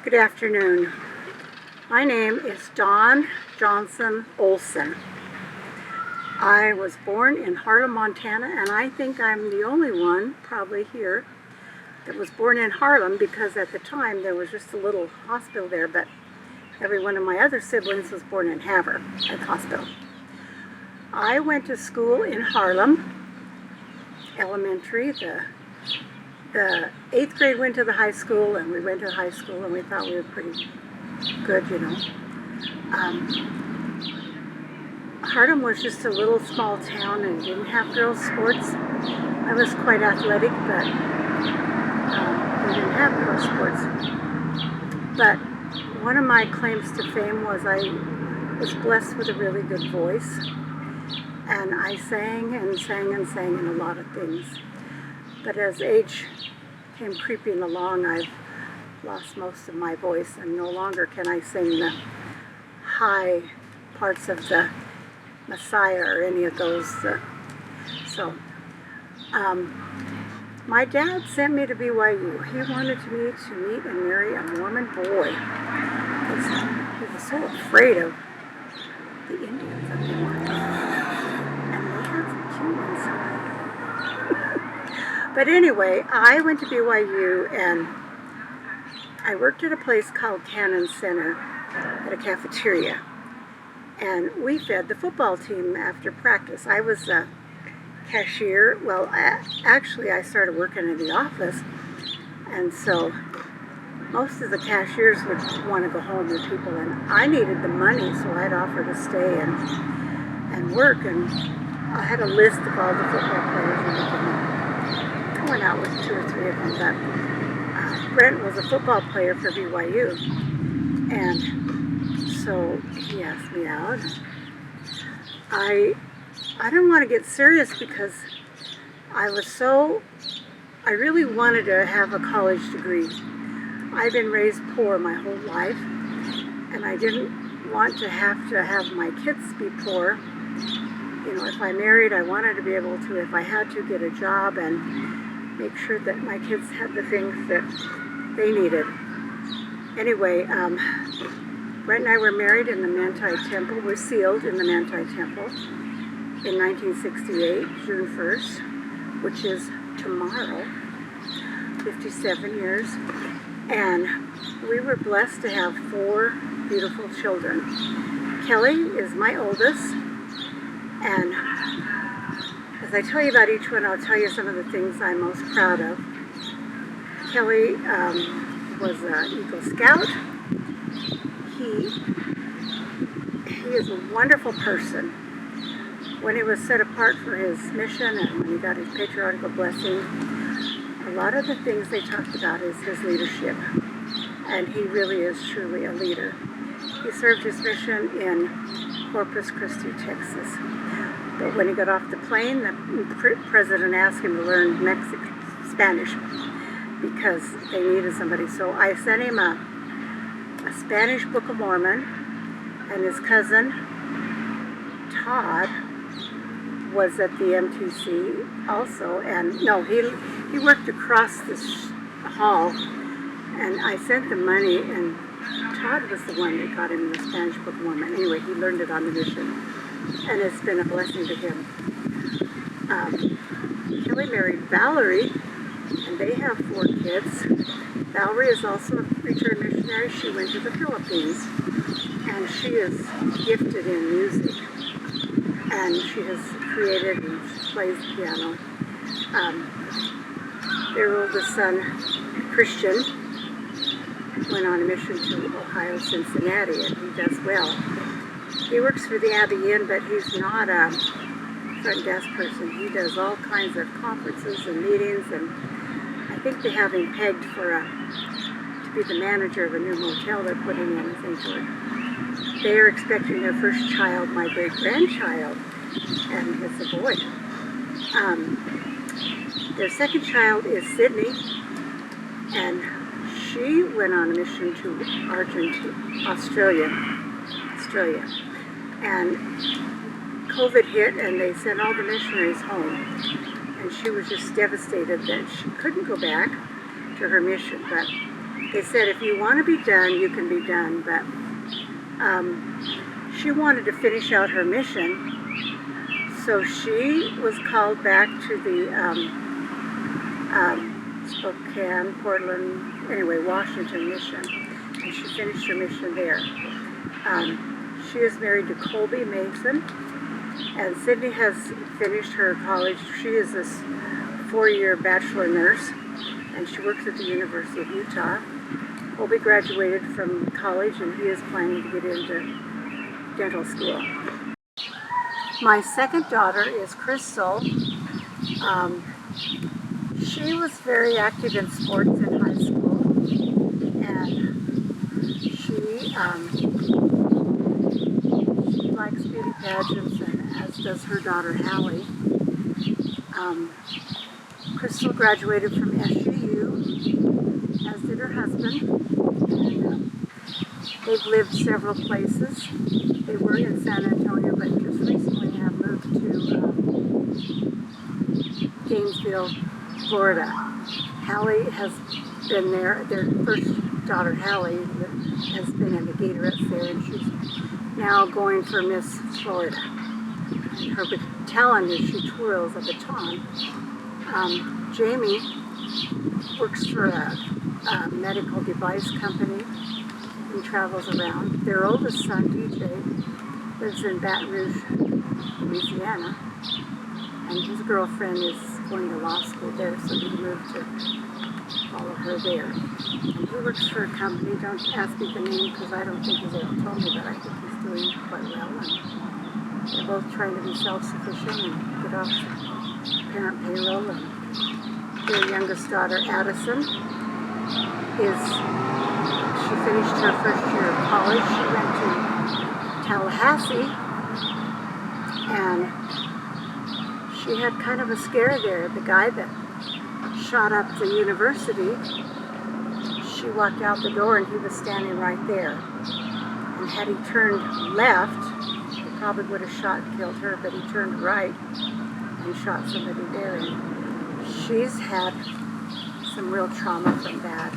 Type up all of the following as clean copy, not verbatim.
Good afternoon. My name is Dawn Johnson Olsen. I was born in Harlem, Montana, and I think I'm the only one, probably here, that was born in Harlem because at the time there was just a little hospital there, but every one of my other siblings was born in Havre at the hospital. I went to school in Harlem, elementary. The 8th grade went to the high school, and we went to the high school, and we thought we were pretty good, you know. Harlem was just a little small town and didn't have girls' sports. I was quite athletic, but we didn't have girls' sports. But one of my claims to fame was I was blessed with a really good voice, and I sang and sang and sang in a lot of things. But as age came creeping along, I've lost most of my voice, and no longer can I sing the high parts of the Messiah or any of those. My dad sent me to BYU. He wanted me to meet and marry a Mormon boy. He was so afraid of the Indians up in Montana. And they had some cute ones. But anyway, I went to BYU and I worked at a place called Cannon Center at a cafeteria. And we fed the football team after practice. I was a cashier. Well, actually, I started working in the office. And so most of the cashiers would want to go home with people. And I needed the money, so I'd offer to stay and work. And I had a list of all the football players. I went out with 2 or 3 of them, but Brent was a football player for BYU, and so he asked me out. I didn't want to get serious because I really wanted to have a college degree. I've been raised poor my whole life, and I didn't want to have my kids be poor. You know, if I married, I wanted to be able to, if I had to, get a job and make sure that my kids had the things that they needed. Anyway, Brent and I were married in the Manti Temple. We're sealed in the Manti Temple in 1968, June 1st, which is tomorrow, 57 years. And we were blessed to have 4 beautiful children. Kelly is my oldest, and as I tell you about each one, I'll tell you some of the things I'm most proud of. Kelly was an Eagle Scout. He is a wonderful person. When he was set apart for his mission and when he got his patriarchal blessing, a lot of the things they talked about is his leadership. And he really is truly a leader. He served his mission in Corpus Christi, Texas. But when he got off the plane, the president asked him to learn Spanish because they needed somebody. So I sent him a Spanish Book of Mormon, and his cousin, Todd, was at the MTC also. And no, he worked across this hall, and I sent the money, and Todd was the one that got him the Spanish Book of Mormon. Anyway, he learned it on the mission. And it's been a blessing to him. Kelly married Valerie, and they have 4 kids. Valerie is also a preacher and missionary. She went to the Philippines, and she is gifted in music. And she has created and plays piano. Their oldest son, Christian, went on a mission to Ohio, Cincinnati, and he does well. He works for the Abbey Inn, but he's not a front desk person. He does all kinds of conferences and meetings, and I think they have him pegged to be the manager of a new motel they're putting in St. George. They are expecting their first child, my great-grandchild, and it's a boy. Their second child is Sydney, and she went on a mission to Australia. And COVID hit, and they sent all the missionaries home. And she was just devastated that she couldn't go back to her mission. But they said if you want to be done, you can be done, but she wanted to finish out her mission, so she was called back to the Spokane, Portland, anyway, Washington mission, and she finished her mission there. She is married to Colby Mason, and Sydney has finished her college. She is this 4-year bachelor nurse, and she works at the University of Utah. Colby graduated from college, and he is planning to get into dental school. My second daughter is Crystal. She was very active in sports in high school, and she likes beauty pageants, and as does her daughter Hallie. Crystal graduated from SUU, as did her husband, and they've lived several places. They were in San Antonio, but just recently have moved to Gainesville, Florida. Hallie has been there. Their first daughter, Hallie, has been in the Gatorettes there, and she's now going for Miss Florida. And her talent is she twirls a baton. Jamie works for a medical device company and travels around. Their oldest son, DJ, lives in Baton Rouge, Louisiana, and his girlfriend is going to law school there, so he moved to follow her there. And he works for a company, don't ask me the name because I don't think he's ever told me, but I think he's doing quite well. And they're both trying to be self-sufficient and get off the parent payroll. And their youngest daughter, Addison, she finished her first year of college. She went to Tallahassee, and she had kind of a scare there. The guy that shot up the university, she walked out the door and he was standing right there. And had he turned left, he probably would have shot and killed her, but he turned right and shot somebody there. And she's had some real trauma from that.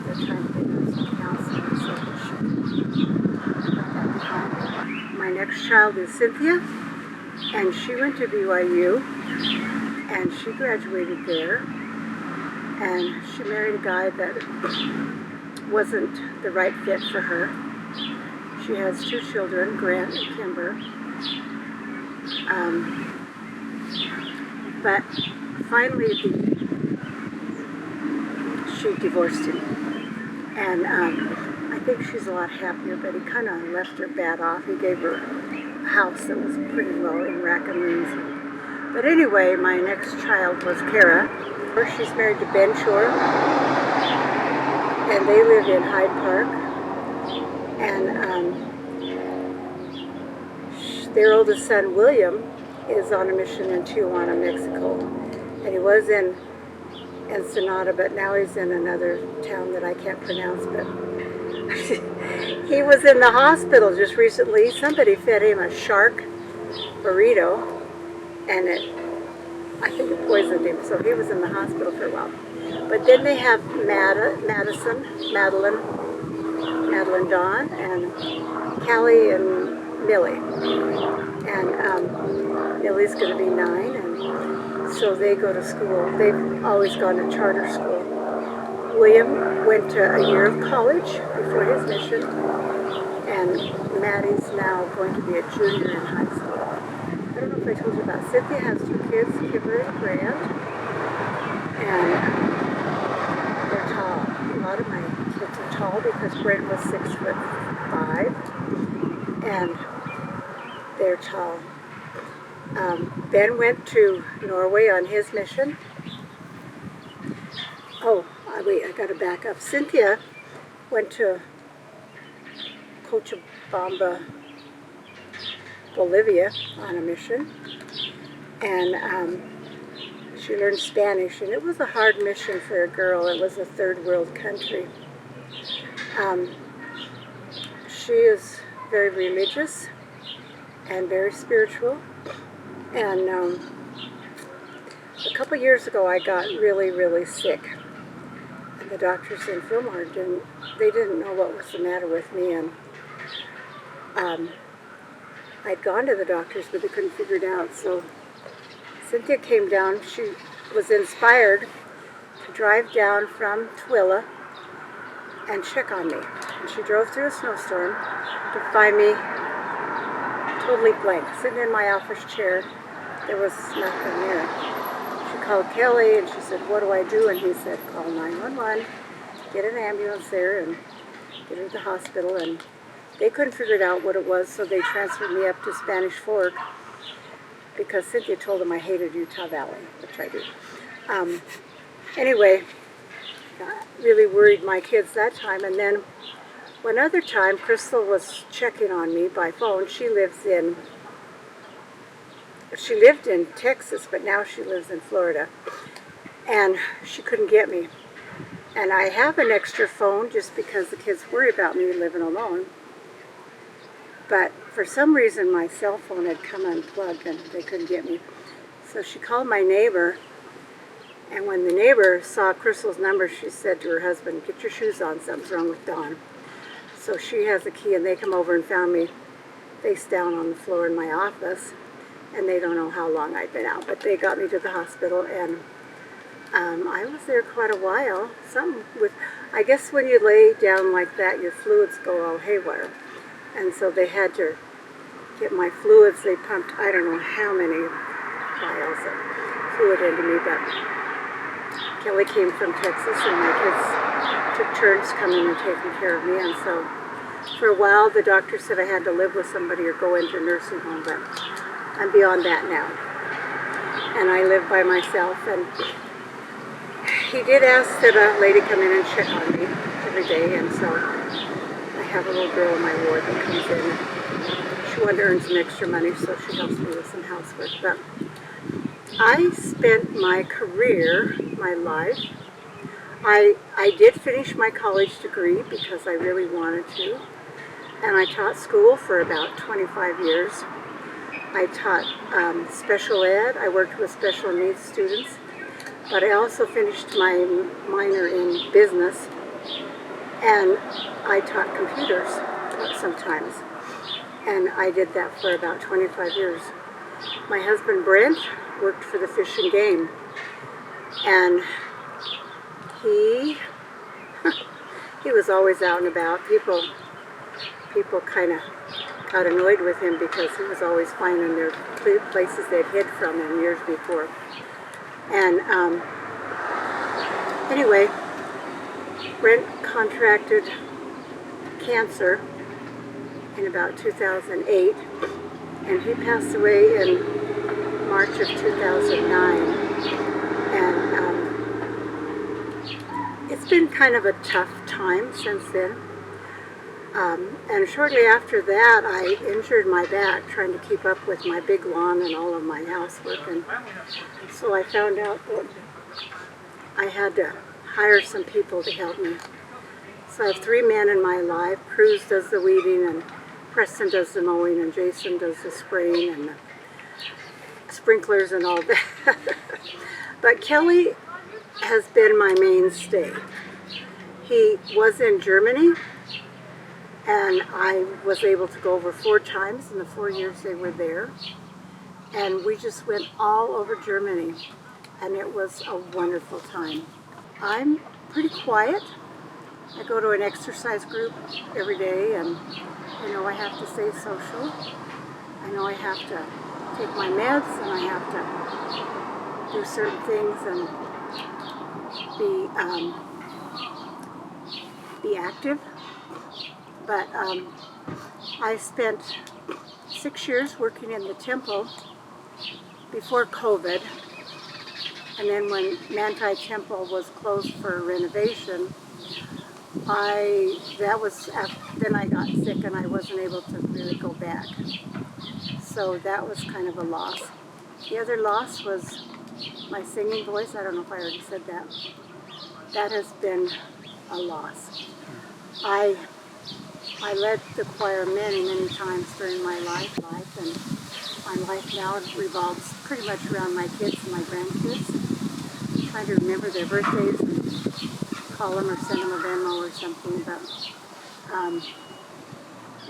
They're trying to get her some counseling so that she can put that behind her. My next child is Cynthia, and she went to BYU, and she graduated there, and she married a guy that wasn't the right fit for her. She has 2 children, Grant and Kimber, but finally she divorced him, and I think she's a lot happier, but he kind of left her bad off. He gave her a house that was pretty low in Rackamoons. But anyway, my next child was Kara. She's married to Ben Shore, and they live in Hyde Park. And their oldest son, William, is on a mission in Tijuana, Mexico. And he was in Ensenada, but now he's in another town that I can't pronounce. But he was in the hospital just recently. Somebody fed him a shark burrito, and I think it poisoned him, so he was in the hospital for a while. But then they have Madeline Dawn, and Callie and Millie. And Millie's going to be 9, and so they go to school. They've always gone to charter school. William went to a year of college before his mission, and Maddie's now going to be a junior in high school. I don't know if I told you about Cynthia has 2 kids, Kimber and Grant, and they're tall. A lot of my kids are tall because Grant was 6'5", and they're tall. Ben went to Norway on his mission. Oh, wait, I got to back up. Cynthia went to Cochabamba, Bolivia on a mission, and she learned Spanish, and it was a hard mission for a girl. It was a third world country. She is very religious and very spiritual, and a couple years ago I got really, really sick. And the doctors in Fillmore didn't know what was the matter with me, and I'd gone to the doctors, but they couldn't figure it out. So Cynthia came down. She was inspired to drive down from Twilla and check on me. And she drove through a snowstorm to find me totally blank, sitting in my office chair. There was nothing there. She called Kelly and she said, "What do I do?" And he said, "Call 911, get an ambulance there and get her to the hospital." And they couldn't figure out what it was, so they transferred me up to Spanish Fork because Cynthia told them I hated Utah Valley, which I do. Anyway, really worried my kids that time. And then one other time, Crystal was checking on me by phone. She lived in Texas, but now she lives in Florida. And she couldn't get me. And I have an extra phone just because the kids worry about me living alone. But for some reason, my cell phone had come unplugged and they couldn't get me. So she called my neighbor. And when the neighbor saw Crystal's number, she said to her husband, "Get your shoes on, something's wrong with Dawn." So she has a key, and they come over and found me face down on the floor in my office. And they don't know how long I'd been out, but they got me to the hospital, and I was there quite a while. I guess when you lay down like that, your fluids go all haywire. And so they had to get my fluids. They pumped, I don't know how many vials of fluid into me, but Kelly came from Texas, and my kids took turns coming and taking care of me. And so for a while, the doctor said I had to live with somebody or go into a nursing home, but I'm beyond that now. And I live by myself. And he did ask that a lady come in and check on me every day, and so I have a little girl in my ward that comes in. She wanted to earn some extra money, so she helps me with some housework. But I spent my career, my life, I did finish my college degree because I really wanted to, and I taught school for about 25 years. I taught special ed. I worked with special needs students, but I also finished my minor in business, and I taught computers sometimes, and I did that for about 25 years. My husband Brent worked for the Fish and Game, and he was always out and about. People kind of got annoyed with him because he was always finding their places they'd hid from him years before. And anyway, Brent contracted cancer in about 2008, and he passed away in March of 2009. And it's been kind of a tough time since then. And shortly after that, I injured my back trying to keep up with my big lawn and all of my housework. And so I found out that I had to hire some people to help me. So I have 3 men in my life. Cruz does the weeding, and Preston does the mowing, and Jason does the spraying and the sprinklers and all that. But Kelly has been my mainstay. He was in Germany, and I was able to go over 4 times in the 4 years they were there. And we just went all over Germany, and it was a wonderful time. I'm pretty quiet. I go to an exercise group every day, and I know I have to stay social. I know I have to take my meds, and I have to do certain things and be active. But I spent 6 years working in the temple before COVID, and then when Manti Temple was closed for renovation, then I got sick and I wasn't able to really go back. So that was kind of a loss. The other loss was my singing voice. I don't know if I already said that. That has been a loss. I led the choir many, many times during my life, and my life now revolves pretty much around my kids and my grandkids. I'm trying to remember their birthdays and call them or send them a Venmo or something. But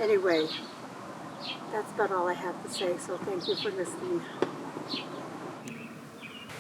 anyway, that's about all I have to say. So thank you for listening.